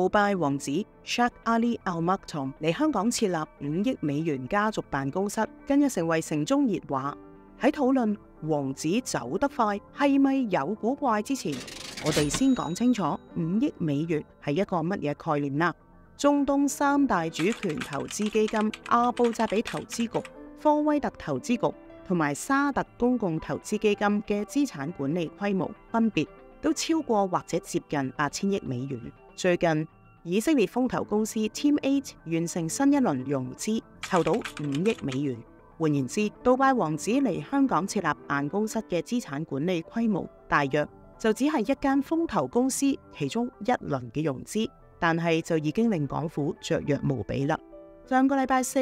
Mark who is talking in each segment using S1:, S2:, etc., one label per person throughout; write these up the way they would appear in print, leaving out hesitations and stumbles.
S1: 杜拜王子 Sheikh Ali Al Maktoum 嚟香港設立$5億家族辦公室，近日成為城中熱話。喺討論王子走得快係咪有古怪之前，我哋先講清楚$5億係一個乜嘢概念啦。中東三大主權投資基金阿布扎比投資局、科威特投資局同埋沙特公共投資基金嘅資產管理規模分別都超過或者接近$8000億。最近，以色列風投公司 Team8 完成新一輪融資，籌到$5億。換言之，杜拜王子嚟香港設立辦公室嘅資產管理規模，大約就只係一間風投公司其中一輪嘅融資，但係就已經令港府雀躍無比啦。上個禮拜四，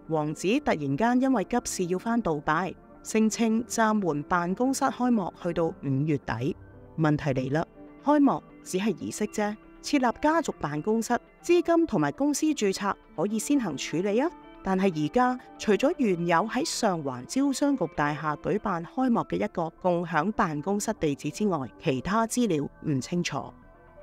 S1: 王子突然間因為急事要返杜拜，聲稱暫緩辦公室開幕去到5月底。問題嚟啦，開幕只係儀式啫，設立家族辦公室，資金同埋公司註冊可以先行處理啊。但係而家除咗原有喺上環招商局大廈舉辦開幕嘅一個共享辦公室地址之外，其他資料唔清楚。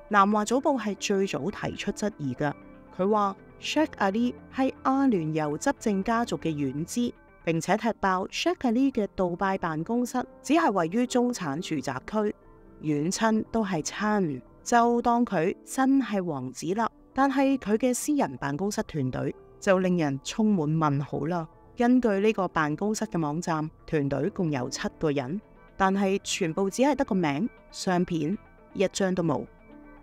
S1: 南華早報係最早提出質疑㗎，佢話 Sheikh Ali 係阿聯酋執政家族嘅遠支，並且踢爆 Sheikh Ali 嘅杜拜辦公室只係位於中產住宅區，遠親都係親，就當佢真係王子啦。但係佢嘅私人辦公室團隊就令人充滿問號啦。根據呢個辦公室嘅網站，團隊共有7個人，但係全部只係得個名，相片一張都冇。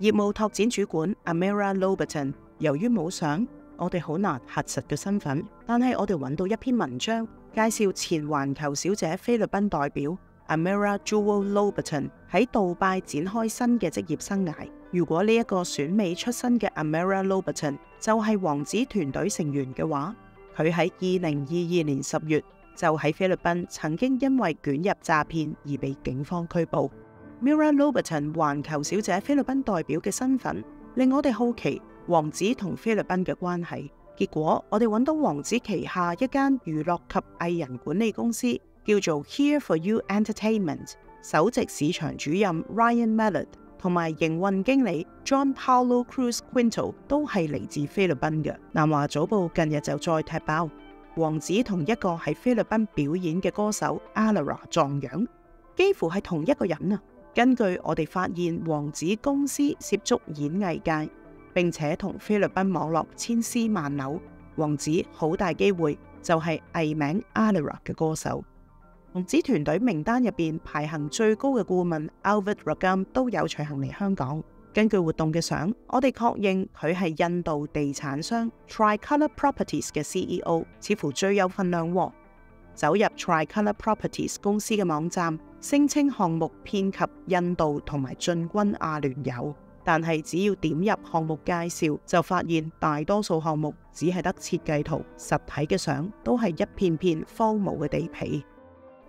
S1: 業務拓展主管 Amira Lobaton 由於冇相，我哋好難核實嘅身份，但係我哋揾到一篇文章介紹前環球小姐菲律賓代表 Amira Jewel Lobaton 喺杜拜展開新嘅職業生涯。如果呢一個選美出身嘅 Amira Lobaton 就係王子團隊成員嘅話，佢喺2022年10月就喺菲律賓曾經因為捲入詐騙而被警方拘捕。Amira Lobaton 環球小姐菲律賓代表嘅身份令我哋好奇王子同菲律賓嘅關係。結果我哋揾到王子旗下一間娛樂及藝人管理公司叫做 Here for You Entertainment， 首席市場主任 Ryan Mallett同埋營運經理 John Paulo Cruz Quinto 都係嚟自菲律賓嘅。南華早報近日就再踢爆，王子同一個喺菲律賓表演嘅歌手 Alara 撞樣，幾乎係同一個人啊！根據我哋發現，王子公司涉足演藝界，並且同菲律賓網絡千絲萬縷。王子好大機會就係藝名 Alara 嘅歌手。王子團隊名單入邊排行最高嘅顧問 Alvid Ragam 都有隨行嚟香港。根據活動嘅相，我哋確認佢係印度地產商 Tricolor Properties 嘅 CEO， 似乎最有份量喎。走入 Tricolor Properties 公司嘅網站，聲稱項目遍及印度同埋進軍阿聯酋，但係只要點入項目介紹，就發現大多數項目只係得設計圖，實體嘅相都係一片片荒蕪嘅地皮。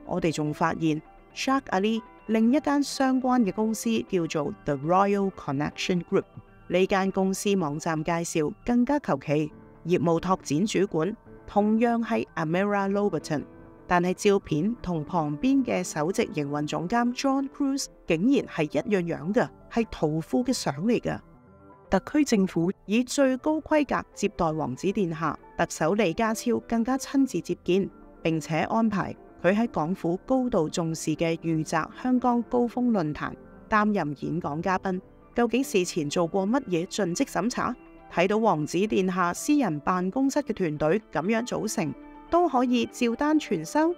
S1: 我哋仲發現 Sheikh Ali 另一間相關嘅公司叫做 The Royal Connection Group， 呢間公司網站介紹更加求其，業務拓展主管同樣係 Amira Lobaton， 但係照片同旁邊嘅首席營運總監 John Cruz 竟然係一樣樣嘅，係屠夫嘅相嚟㗎。特區政府以最高規格接待王子殿下，特首李家超更加親自接見，並且安排佢喺港府高度重視嘅裕澤香港高峰論壇擔任演講嘉賓。究竟事前做過乜嘢盡職審查？睇到王子殿下私人辦公室嘅團隊咁樣組成，都可以照單全收？